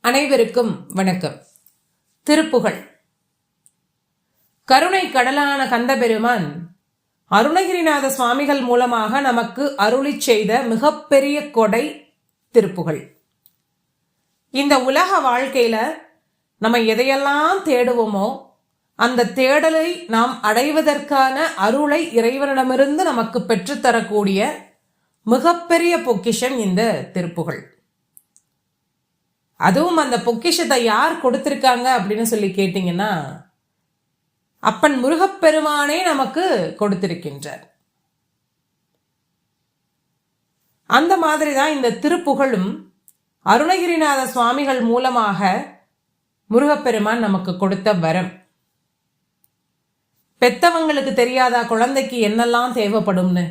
அனைவருக்கும் வணக்கம். திருப்புகழ். கருணை கடலான கந்தபெருமான் அருணகிரிநாத சுவாமிகள் மூலமாக நமக்கு அருளி செய்த மிகப்பெரிய கொடை திருப்புகழ். இந்த உலக வாழ்க்கையில நம்ம எதையெல்லாம் தேடுவோமோ அந்த தேடலை நாம் அடைவதற்கான அருளை இறைவனிடமிருந்து நமக்கு பெற்றுத்தரக்கூடிய மிகப்பெரிய பொக்கிஷம் இந்த திருப்புகழ். அதுவும் அந்த பொக்கிஷத்தை யார் கொடுத்திருக்காங்க அப்படின்னு சொல்லி கேட்டீங்கன்னா, அப்பன் முருகப்பெருமானே நமக்கு கொடுத்திருக்கின்றார். அந்த மாதிரிதான் இந்த திருப்புகழும் அருணகிரிநாத சுவாமிகள் மூலமாக முருகப்பெருமான் நமக்கு கொடுத்த வரம். பெத்தவங்களுக்கு தெரியாதா குழந்தைக்கு என்னெல்லாம் தேவைப்படும்னு?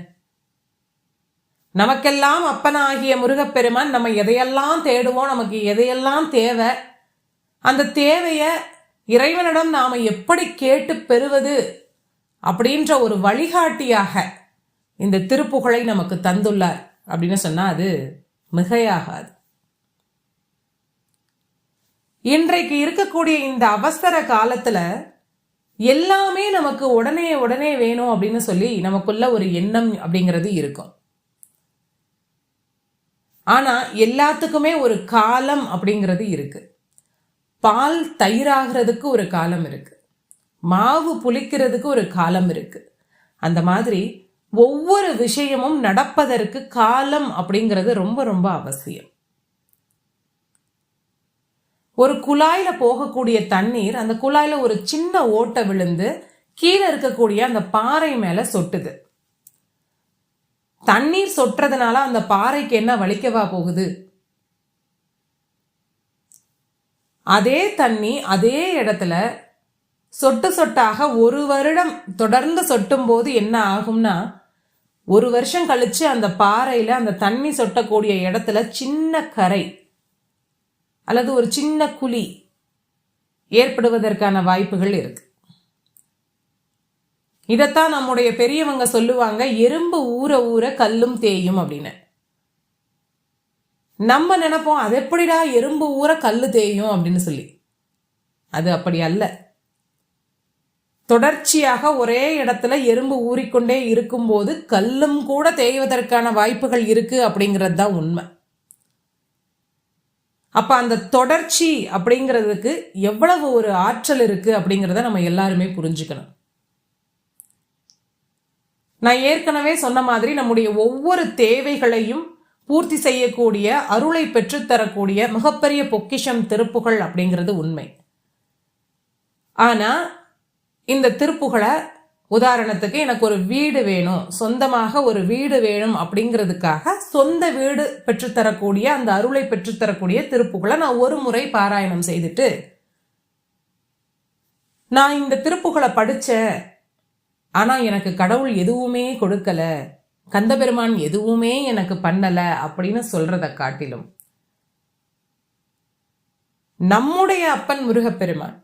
நமக்கெல்லாம் அப்பனாகிய முருகப்பெருமான் நம்ம எதையெல்லாம் தேடுவோம், நமக்கு எதையெல்லாம் தேவை, அந்த தேவைய இறைவனிடம் நாம எப்படி கேட்டு பெறுவது அப்படின்ற ஒரு வழிகாட்டியாக இந்த திருப்புகழை நமக்கு தந்துள்ளார் அப்படின்னு சொன்னா அது மிகையாகாது. இன்றைக்கு இருக்கக்கூடிய இந்த அவசர காலத்துல எல்லாமே நமக்கு உடனே உடனே வேணும் அப்படின்னு சொல்லி நமக்குள்ள ஒரு எண்ணம் அப்படிங்கிறது இருக்கும். ஆனா எல்லாத்துக்குமே ஒரு காலம் அப்படிங்கிறது இருக்கு. பால் தயிராகிறதுக்கு ஒரு காலம் இருக்கு, மாவு புளிக்கிறதுக்கு ஒரு காலம் இருக்கு. அந்த மாதிரி ஒவ்வொரு விஷயமும் நடப்பதற்கு காலம் அப்படிங்கிறது ரொம்ப ரொம்ப அவசியம். ஒரு குழாயில போகக்கூடிய தண்ணீர் அந்த குழாயில ஒரு சின்ன ஓட்டை விழுந்து கீழே இருக்கக்கூடிய அந்த பாறை மேல சொட்டுது. தண்ணீர் சொட்டுறதுனால அந்த பாறைக்கு என்ன வலிக்கவா போகுது? அதே தண்ணி அதே இடத்துல சொட்டு சொட்டாக ஒரு வருடம் தொடர்ந்து சொட்டும் போது என்ன ஆகும்னா, ஒரு வருஷம் கழிச்சு அந்த பாறையில அந்த தண்ணி சொட்டக்கூடிய இடத்துல சின்ன கரை அல்லது ஒரு சின்ன குழி ஏற்படுவதற்கான வாய்ப்புகள் இருக்கு. இதைத்தான் நம்முடைய பெரியவங்க சொல்லுவாங்க, எறும்பு ஊற ஊற கல்லும் தேயும் அப்படின்னு. நம்ம நினைப்போம் அது எப்படிடா எறும்பு ஊற கல்லு தேயும் அப்படின்னு சொல்லி. அது அப்படி அல்ல. தொடர்ச்சியாக ஒரே இடத்துல எறும்பு ஊறிக்கொண்டே இருக்கும்போது கல்லும் கூட தேய்வதற்கான வாய்ப்புகள் இருக்கு அப்படிங்கிறது தான் உண்மை. அப்ப அந்த தொடர்ச்சி அப்படிங்கிறதுக்கு எவ்வளவு ஒரு ஆற்றல் இருக்கு அப்படிங்கிறத நம்ம எல்லாருமே புரிஞ்சுக்கணும். நான் ஏற்கனவே சொன்ன மாதிரி நம்முடைய ஒவ்வொரு தேவைகளையும் பூர்த்தி செய்யக்கூடிய அருளை பெற்றுத்தரக்கூடிய மிகப்பெரிய பொக்கிஷம் திருப்புகழ் அப்படிங்கிறது உண்மை. ஆனா இந்த திருப்புகழை உதாரணத்துக்கு எனக்கு ஒரு வீடு வேணும், சொந்தமாக ஒரு வீடு வேணும் அப்படிங்கிறதுக்காக சொந்த வீடு பெற்றுத்தரக்கூடிய அந்த அருளை பெற்றுத்தரக்கூடிய திருப்புகழை நான் ஒரு முறை பாராயணம் செய்துட்டு நான் இந்த திருப்புகழை படிச்சேன், ஆனா எனக்கு கடவுள் எதுவுமே கொடுக்கல, கந்தபெருமான் எதுவுமே எனக்கு பண்ணல அப்படின்னு சொல்றத காட்டிலும் நம்முடைய அப்பன் முருகப்பெருமான்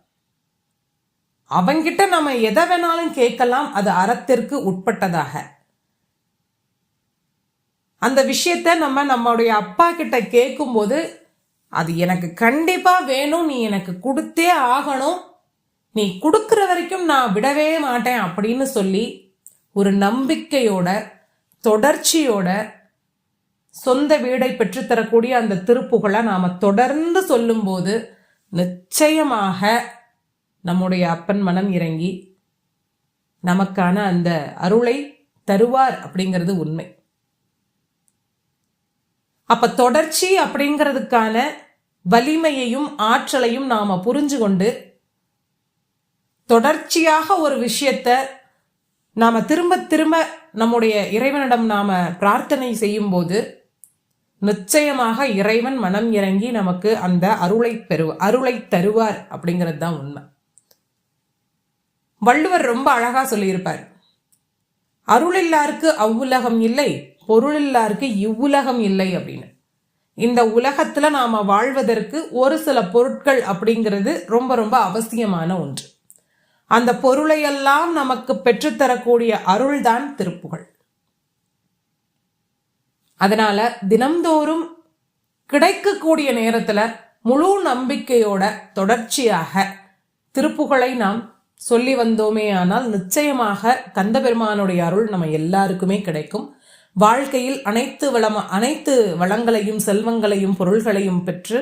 அவங்கிட்ட நம்ம எதை வேணாலும் கேட்கலாம், அது அறத்திற்கு உட்பட்டதாக. அந்த விஷயத்த நம்மளுடைய அப்பா கிட்ட கேட்கும்போது அது எனக்கு கண்டிப்பா வேணும், நீ எனக்கு கொடுத்தே ஆகணும், நீ கொடுக்கிற வரைக்கும் நான் விடவே மாட்டேன் அப்படின்னு சொல்லி ஒரு நம்பிக்கையோட தொடர்ச்சியோட சொந்த வீடை பெற்றுத்தரக்கூடிய அந்த திருப்புகழை நாம தொடர்ந்து சொல்லும்போது நிச்சயமாக நம்முடைய அப்பன் மனம் இறங்கி நமக்கான அந்த அருளை தருவார் அப்படிங்கிறது உண்மை. அப்ப தொடர்ச்சி அப்படிங்கிறதுக்கான வலிமையையும் ஆற்றலையும் நாம புரிஞ்சு கொண்டு தொடர்ச்சியாக ஒரு விஷயத்த நாம திரும்ப திரும்ப நம்முடைய இறைவனிடம் நாம பிரார்த்தனை செய்யும் போது நிச்சயமாக இறைவன் மனம் இறங்கி நமக்கு அந்த அருளை தருவார் அப்படிங்கிறது தான் உண்மை. வள்ளுவர் ரொம்ப அழகா சொல்லியிருப்பார், அருளில்லாருக்கு அவ்வுலகம் இல்லை, பொருளில்லாருக்கு இவ்வுலகம் இல்லை அப்படின்னு. இந்த உலகத்துல நாம வாழ்வதற்கு ஒரு சில பொருட்கள் அப்படிங்கிறது ரொம்ப ரொம்ப அவசியமான ஒன்று. அந்த பொருளையெல்லாம் நமக்கு பெற்றுத்தரக்கூடிய அருள்தான் திருப்புகழ். அதனால தினம்தோறும் கிடைக்கக்கூடிய நேரத்துல முழு நம்பிக்கையோட தொடர்ச்சியாக திருப்புகழை நாம் சொல்லி வந்தோமே ஆனால் நிச்சயமாக கந்தபெருமானுடைய அருள் நம்ம எல்லாருக்குமே கிடைக்கும். வாழ்க்கையில் அனைத்து வளங்களையும் செல்வங்களையும் பொருள்களையும் பெற்று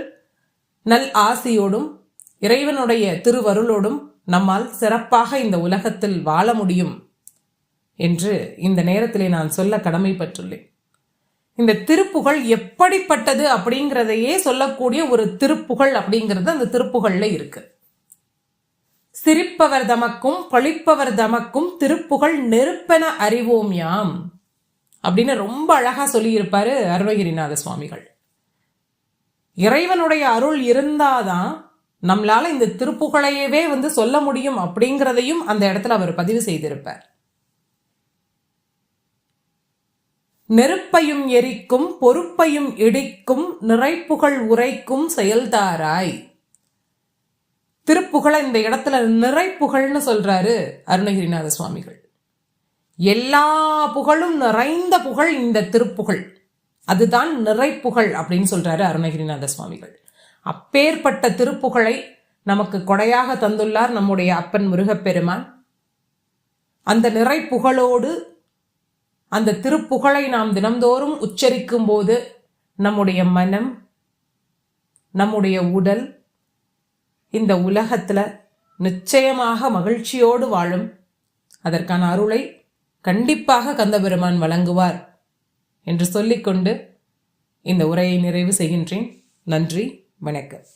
நல் ஆசியோடும் இறைவனுடைய திருவருளோடும் நம்மால் சிறப்பாக இந்த உலகத்தில் வாழ முடியும் என்று இந்த நேரத்திலே நான் சொல்ல கடமைப்பட்டுள்ளேன். இந்த திருப்புகழ் எப்படிப்பட்டது அப்படிங்கிறதையே சொல்லக்கூடிய ஒரு திருப்புகழ் அப்படிங்கிறது அந்த திருப்புகழ்ல இருக்கு. சிரிப்பவர் தமக்கும் பழிப்பவர் தமக்கும் திருப்புகழ் நெருப்பென அறிவோம் யாம் அப்படின்னு ரொம்ப அழகா சொல்லியிருப்பாரு அருணகிரிநாத சுவாமிகள். இறைவனுடைய அருள் இருந்தாதான் நம்மளால இந்த திருப்புகழையவே சொல்ல முடியும் அப்படிங்கிறதையும் அந்த இடத்துல அவர் பதிவு செய்திருப்பார். நெருப்பையும் எரிக்கும் பொறுப்பையும் இடிக்கும் நிறைப்புகழ் உரைக்கும் செயல்தாராய். திருப்புகழ இந்த இடத்துல நிறைப்புகழ்னு சொல்றாரு அருணகிரிநாத சுவாமிகள். எல்லா புகழும் நிறைந்த புகழ் இந்த திருப்புகழ், அதுதான் நிறைப்புகழ் அப்படின்னு சொல்றாரு அருணகிரிநாத சுவாமிகள். அப்பேற்பட்ட திருப்புகழை நமக்கு கொடையாக தந்துள்ளார் நம்முடைய அப்பன் முருகப்பெருமான். அந்த நிறைப்புகழோடு அந்த திருப்புகழை நாம் தினம்தோறும் உச்சரிக்கும் போது நம்முடைய மனம், நம்முடைய உடல் இந்த உலகத்துல நிச்சயமாக மகிழ்ச்சியோடு வாழும். அதற்கான அருளை கண்டிப்பாக கந்தபெருமான் வழங்குவார் என்று சொல்லிக்கொண்டு இந்த உரையை நிறைவு செய்கின்றேன். நன்றி, வணக்கம்.